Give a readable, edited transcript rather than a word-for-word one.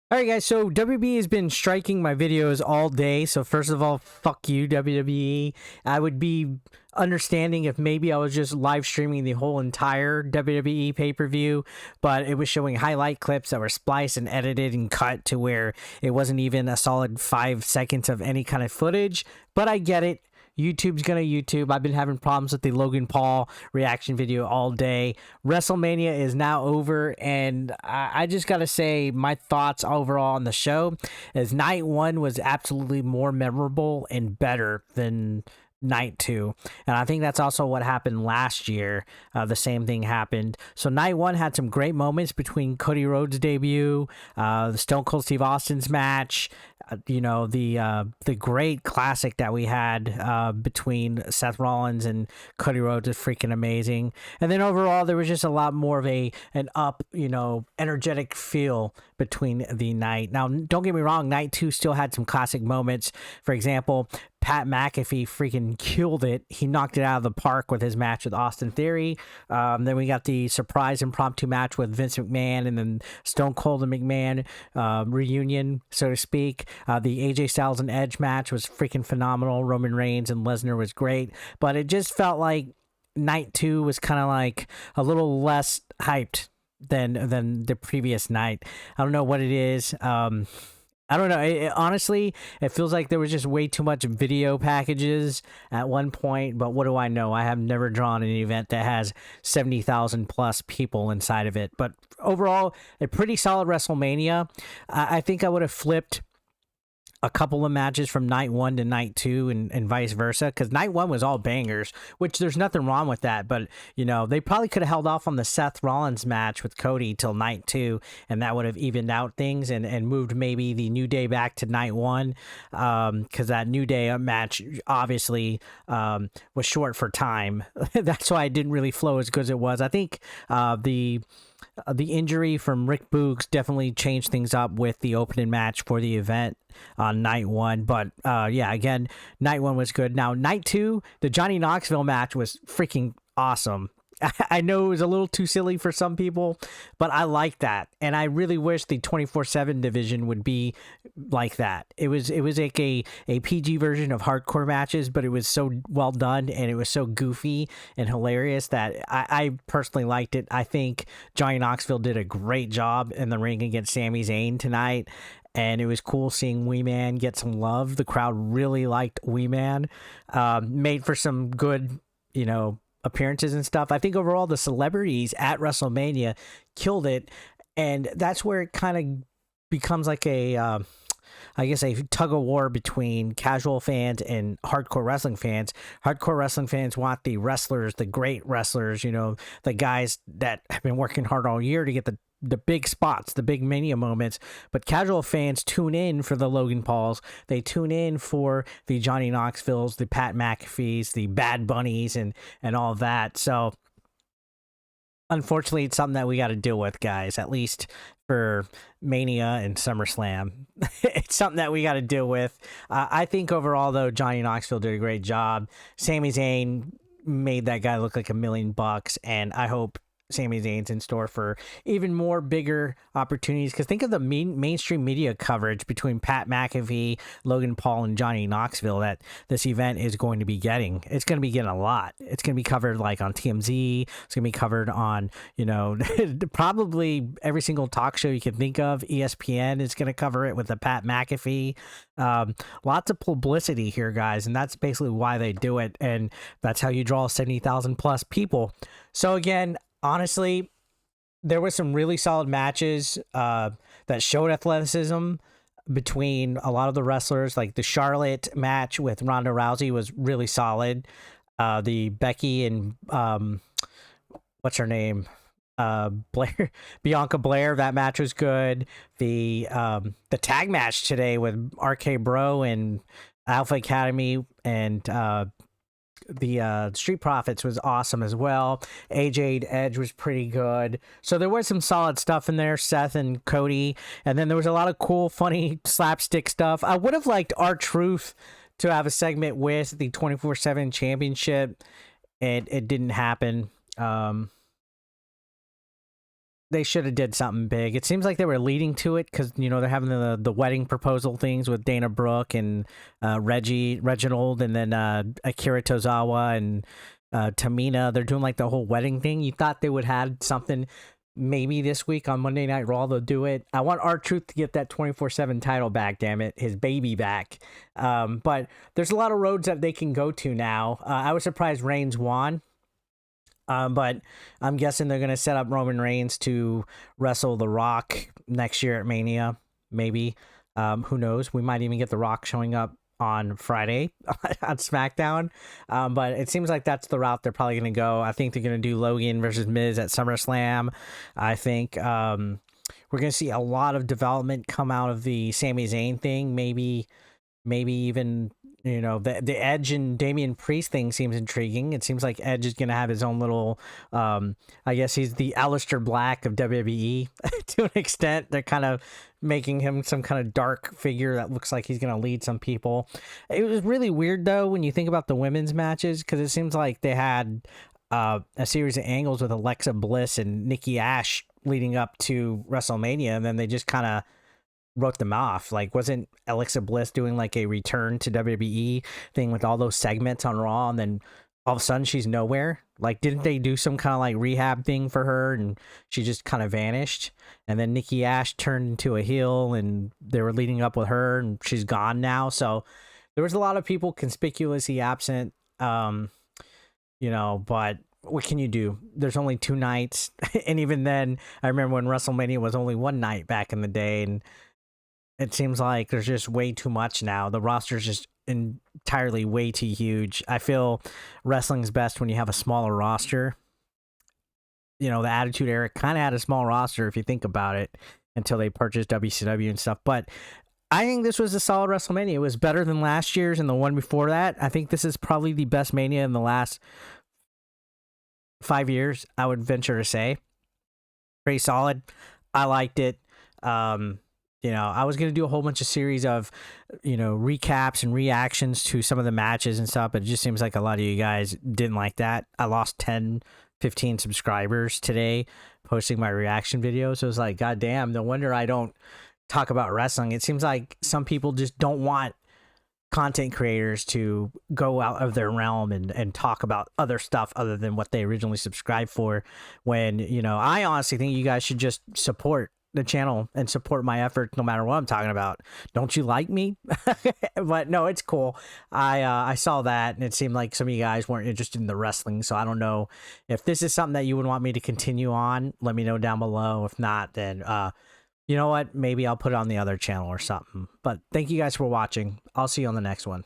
All right, guys. So WB has been striking my videos all day. So first of all, fuck you, WWE. I would be understanding if maybe I was just live streaming the whole entire WWE pay-per-view, but it was showing highlight clips that were spliced and edited and cut to where it wasn't even a solid 5 seconds of any kind of footage. But I get it. YouTube's gonna YouTube. I've been having problems with the Logan Paul reaction video all day. WrestleMania is now over, and I just gotta say my thoughts overall on the show is night one was absolutely more memorable and better than night two, and I think that's also what happened last year. The same thing happened. So night one had some great moments between Cody Rhodes' debut, the Stone Cold Steve Austin's match, the great classic that we had between Seth Rollins and Cody Rhodes is freaking amazing. And then overall, there was just a lot more of an up, energetic feel between the night. Now, don't get me wrong, night two still had some classic moments. For example, Pat McAfee freaking killed it. He knocked it out of the park with his match with Austin Theory. Then we got the surprise impromptu match with Vince McMahon and then Stone Cold and McMahon reunion, so to speak. The AJ Styles and Edge match was freaking phenomenal. Roman Reigns and Lesnar was great. But it just felt like night two was kind of like a little less hyped than the previous night. I don't know what it is. I don't know. Honestly, it feels like there was just way too much video packages at one point. But what do I know? I have never drawn an event that has 70,000 plus people inside of it. But overall, a pretty solid WrestleMania. I think I would have flipped a couple of matches from night one to night two and vice versa, because night one was all bangers, which there's nothing wrong with that. But they probably could have held off on the Seth Rollins match with Cody till night two, and that would have evened out things and moved maybe the New Day back to night one, because that New Day match obviously was short for time. That's why it didn't really flow as good as it was. I think the injury from Rick Boogs definitely changed things up with the opening match for the event on night one. But yeah, again, night one was good. Now, night two, the Johnny Knoxville match was freaking awesome. I know it was a little too silly for some people, but I like that. And I really wish the 24/7 division would be like that. It was like a PG version of hardcore matches, but it was so well done and it was so goofy and hilarious that I personally liked it. I think Johnny Knoxville did a great job in the ring against Sami Zayn tonight. And it was cool seeing Wee Man get some love. The crowd really liked Wee Man. Made for some good, appearances and stuff. I think overall the celebrities at WrestleMania killed it, and that's where it kind of becomes like a tug of war between casual fans and hardcore wrestling fans. Hardcore wrestling fans want the wrestlers, the great wrestlers, the guys that have been working hard all year to get the big spots, the big mania moments. But casual fans tune in for the Logan Pauls. They tune in for the Johnny Knoxvilles, the Pat McAfees, the Bad Bunnies, and all of that. So unfortunately, it's something that we got to deal with, guys, at least for Mania and SummerSlam. It's something that we got to deal with. I think overall, though, Johnny Knoxville did a great job. Sami Zayn made that guy look like $1,000,000, and I hope Sami Zayn's in store for even more bigger opportunities, because think of the mainstream media coverage between Pat McAfee, Logan Paul, and Johnny Knoxville that this event is going to be getting. It's going to be getting a lot. It's going to be covered like on TMZ. It's going to be covered on, probably every single talk show you can think of. ESPN is going to cover it with the Pat McAfee. Lots of publicity here, guys, and that's basically why they do it, and that's how you draw 70,000 plus people. So again, honestly, there were some really solid matches that showed athleticism between a lot of the wrestlers. Like the Charlotte match with Ronda Rousey was really solid. The Becky and what's her name? Bianca Blair, that match was good. The tag match today with RK Bro and Alpha Academy and the Street Profits was awesome as well. AJ Edge was pretty good. So there was some solid stuff in there, Seth and Cody. And then there was a lot of cool, funny slapstick stuff. I would have liked R-Truth to have a segment with the 24/7 championship. It didn't happen. they should have did something big. It seems like they were leading to it because, you know, they're having the wedding proposal things with Dana Brooke and Reginald, and then Akira Tozawa and Tamina. They're doing like the whole wedding thing. You thought they would have something maybe this week on Monday Night Raw. They'll do it. I want R-Truth to get that 24/7 title back, damn it, his baby back. But there's a lot of roads that they can go to now. I was surprised Reigns won. But I'm guessing they're going to set up Roman Reigns to wrestle The Rock next year at Mania, maybe. Who knows? We might even get The Rock showing up on Friday on SmackDown. But it seems like that's the route they're probably going to go. I think they're going to do Logan versus Miz at SummerSlam. I think we're going to see a lot of development come out of the Sami Zayn thing. Maybe even, you know, the Edge and Damian Priest thing seems intriguing. It seems like Edge is going to have his own little, I guess he's the Aleister Black of WWE to an extent. They're kind of making him some kind of dark figure that looks like he's going to lead some people. It was really weird, though, when you think about the women's matches, because it seems like they had a series of angles with Alexa Bliss and Nikki Ash leading up to WrestleMania, and then they just kind of wrote them off. Like, wasn't Alexa Bliss doing like a return to WWE thing with all those segments on Raw, and then all of a sudden she's nowhere? Like, didn't they do some kind of like rehab thing for her and she just kind of vanished? And then Nikki Ash turned into a heel and they were leading up with her and she's gone now. So there was a lot of people conspicuously absent, you know, but what can you do? There's only 2 nights. And even then, I remember when WrestleMania was only 1 night back in the day, and it seems like there's just way too much now. The roster's just entirely way too huge. I feel wrestling's best when you have a smaller roster. You know, the Attitude Era kind of had a small roster if you think about it until they purchased WCW and stuff. But I think this was a solid WrestleMania. It was better than last year's and the one before that. I think this is probably the best Mania in the last 5 years, I would venture to say. Pretty solid. I liked it. You know, I was going to do a whole bunch of series of, you know, recaps and reactions to some of the matches and stuff, but it just seems like a lot of you guys didn't like that. I lost 10, 15 subscribers today posting my reaction videos. So it was like, God damn, no wonder I don't talk about wrestling. It seems like some people just don't want content creators to go out of their realm and talk about other stuff other than what they originally subscribed for, when, you know, I honestly think you guys should just support the channel and support my efforts no matter what I'm talking about. Don't you like me? But no, it's cool. I saw that and it seemed like some of you guys weren't interested in the wrestling, so I don't know if this is something that you would want me to continue on. Let me know down below. If not, then you know what, maybe I'll put it on the other channel or something. But thank you guys for watching. I'll see you on the next one.